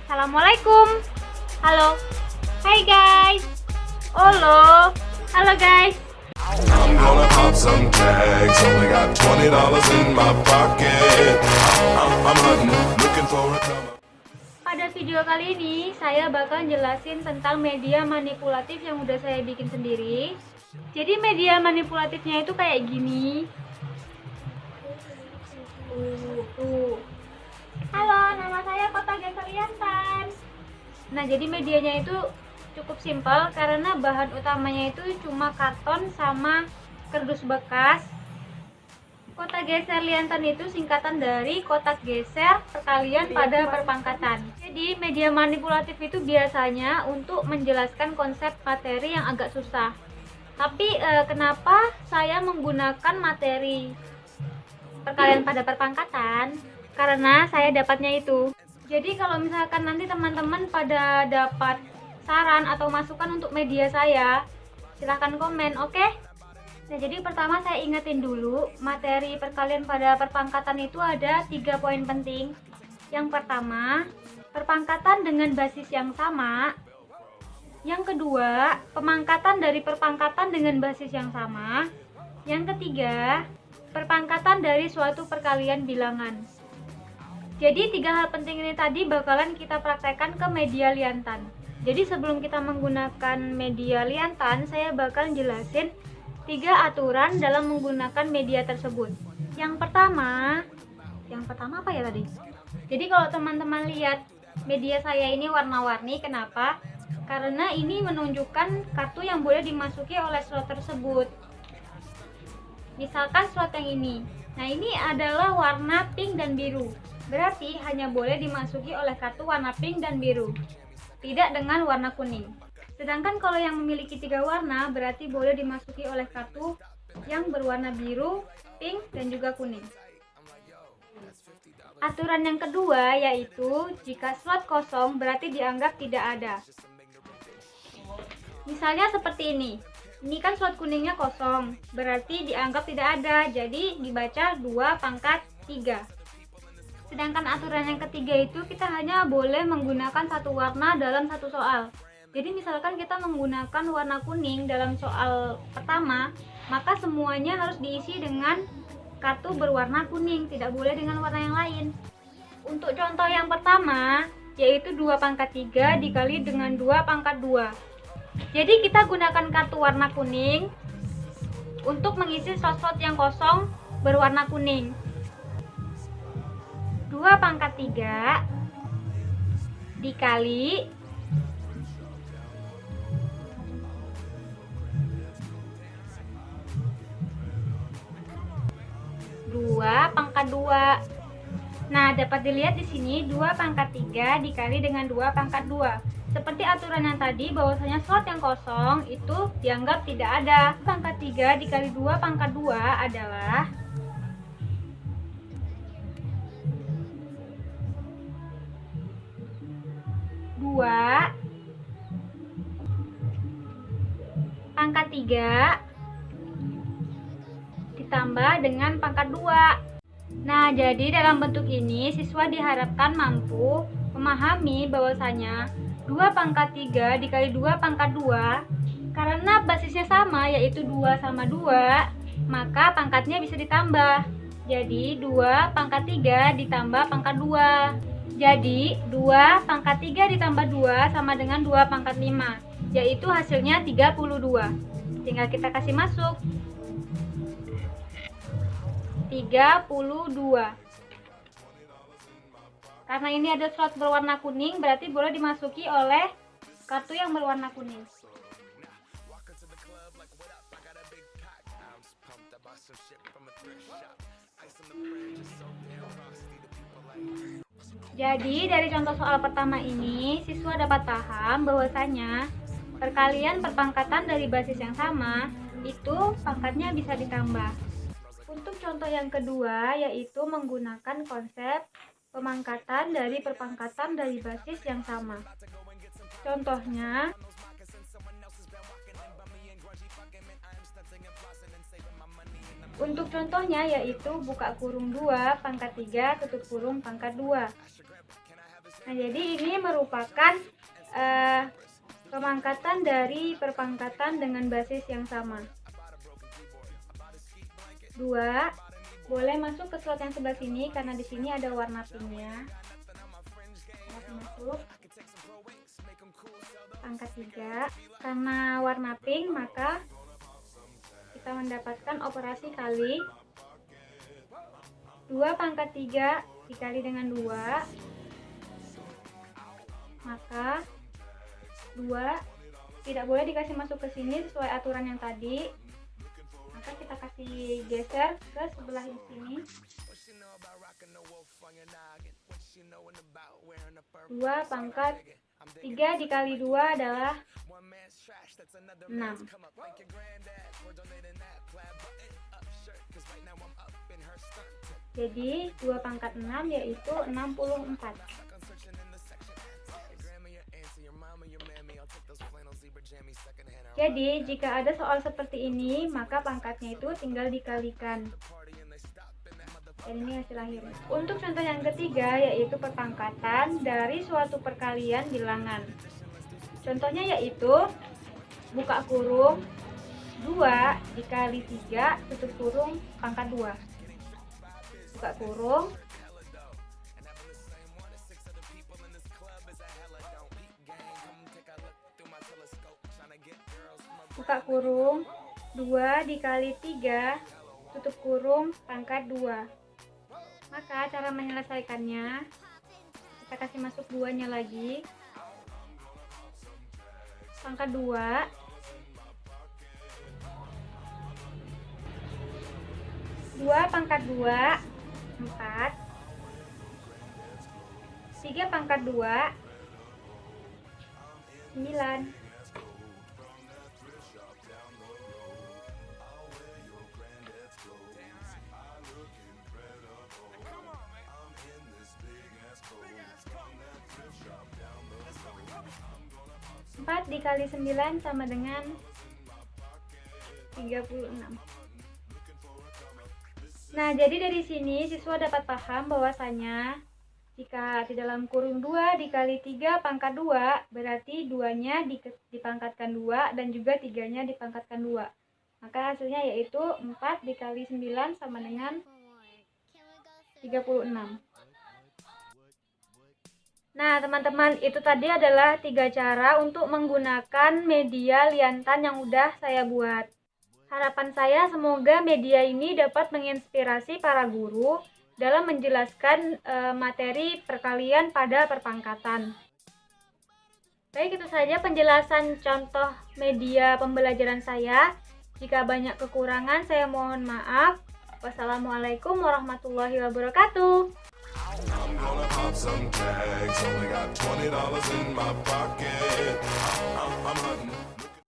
Assalamualaikum. Halo. Hai guys. Halo. Halo guys. I'm gonna pop some tags. Only got $20 in my pocket. I'm hunting, looking for a come up. Pada video kali ini saya bakal jelasin tentang media manipulatif yang udah saya bikin sendiri. Jadi media manipulatifnya itu kayak gini. Tuh. Halo, nama saya Kota Geseriantan. Nah, jadi medianya itu cukup simpel karena bahan utamanya itu cuma karton sama kardus bekas. Kotak geser liantan itu singkatan dari kotak geser perkalian pada perpangkatan. Jadi media manipulatif itu biasanya untuk menjelaskan konsep materi yang agak susah. Tapi kenapa saya menggunakan materi perkalian pada perpangkatan? Karena saya dapatnya itu. Jadi kalau misalkan nanti teman-teman pada dapat saran atau masukan untuk media saya, silahkan komen, oke? Nah, jadi pertama saya ingetin dulu, materi perkalian pada perpangkatan itu ada 3 poin penting. Yang pertama, perpangkatan dengan basis yang sama. Yang kedua, pemangkatan dari perpangkatan dengan basis yang sama. Yang ketiga, perpangkatan dari suatu perkalian bilangan. Jadi 3 hal penting ini tadi bakalan kita praktekkan ke media liantan. Jadi sebelum kita menggunakan media liantan, saya bakal jelasin 3 aturan dalam menggunakan media tersebut. Yang pertama apa ya tadi? Jadi kalau teman-teman lihat media saya ini warna-warni, kenapa? Karena ini menunjukkan kartu yang boleh dimasuki oleh slot tersebut. Misalkan slot yang ini. Nah, ini adalah warna pink dan biru. Berarti hanya boleh dimasuki oleh kartu warna pink dan biru, tidak dengan warna kuning. Sedangkan kalau yang memiliki 3 warna berarti boleh dimasuki oleh kartu yang berwarna biru, pink, dan juga kuning. Aturan yang kedua yaitu jika slot kosong berarti dianggap tidak ada. Misalnya seperti ini. Ini kan slot kuningnya kosong, berarti dianggap tidak ada, jadi dibaca 2/3. Sedangkan aturan yang ketiga itu kita hanya boleh menggunakan satu warna dalam satu soal. Jadi misalkan kita menggunakan warna kuning dalam soal pertama, maka semuanya harus diisi dengan kartu berwarna kuning, tidak boleh dengan warna yang lain. Untuk contoh yang pertama, yaitu 2/3 dikali dengan 2/2. Jadi kita gunakan kartu warna kuning untuk mengisi slot-slot yang kosong berwarna kuning. 2/3 dikali 2/2. Nah, dapat dilihat di sini 2/3 dikali dengan 2/2. Seperti aturan yang tadi bahwasanya slot yang kosong itu dianggap tidak ada. 2/3 dikali 2/2 adalah 2/3 ditambah dengan pangkat 2. Nah, jadi dalam bentuk ini siswa diharapkan mampu memahami bahwasanya 2/3 dikali 2/2 karena basisnya sama yaitu 2 sama 2, maka pangkatnya bisa ditambah. Jadi 2/3 ditambah pangkat 2. Jadi 2/3 ditambah 2 sama dengan 2/5, yaitu hasilnya 32. Tinggal kita kasih masuk 32. Karena ini ada slot berwarna kuning, berarti boleh dimasuki oleh kartu yang berwarna kuning. Jadi dari contoh soal pertama ini, siswa dapat paham bahwasanya perkalian perpangkatan dari basis yang sama itu pangkatnya bisa ditambah. Untuk contoh yang kedua yaitu menggunakan konsep pemangkatan dari perpangkatan dari basis yang sama. Contohnya, untuk contohnya yaitu buka kurung 2/3 tutup kurung pangkat 2. Nah, jadi ini merupakan pemangkatan dari perpangkatan dengan basis yang sama. 2 boleh masuk ke slot yang sebelah sini karena di sini ada warna pinknya. Masuk. Pangkat 3. Karena warna pink, maka kita mendapatkan operasi kali. 2 pangkat 3 dikali dengan 2, maka 2 tidak boleh dikasih masuk ke sini sesuai aturan yang tadi, maka kita kasih geser ke sebelah sini. 2 pangkat 3 dikali 2 adalah 6. Jadi 2 pangkat 6 yaitu 64. Jadi jika ada soal seperti ini, maka pangkatnya itu tinggal dikalikan. Dan ini hasil akhir. Untuk contoh yang ketiga yaitu perpangkatan dari suatu perkalian bilangan. Contohnya yaitu buka kurung 2 dikali 3 tutup kurung pangkat 2. Buka kurung buka kurung 2 dikali 3 tutup kurung pangkat 2. Maka cara menyelesaikannya, kita kasih masuk 2-nya lagi. Pangkat 2 pangkat 2 4, 3 pangkat 2 9. Empat dikali 9 sama dengan 36. Nah, jadi dari sini siswa dapat paham bahwasanya jika di dalam kurung 2 dikali 3 pangkat 2, berarti 2-nya dipangkatkan 2 dan juga 3-nya dipangkatkan 2. Maka hasilnya yaitu 4 dikali 9 sama dengan 36. Nah, teman-teman, itu tadi adalah 3 cara untuk menggunakan media liantan yang udah saya buat. Harapan saya semoga media ini dapat menginspirasi para guru dalam menjelaskan materi perkalian pada perpangkatan. Baik, itu saja penjelasan contoh media pembelajaran saya. Jika banyak kekurangan, saya mohon maaf. Wassalamualaikum warahmatullahi wabarakatuh. I'm gonna pop some tags. Only got $20 in my pocket. I'm hunting.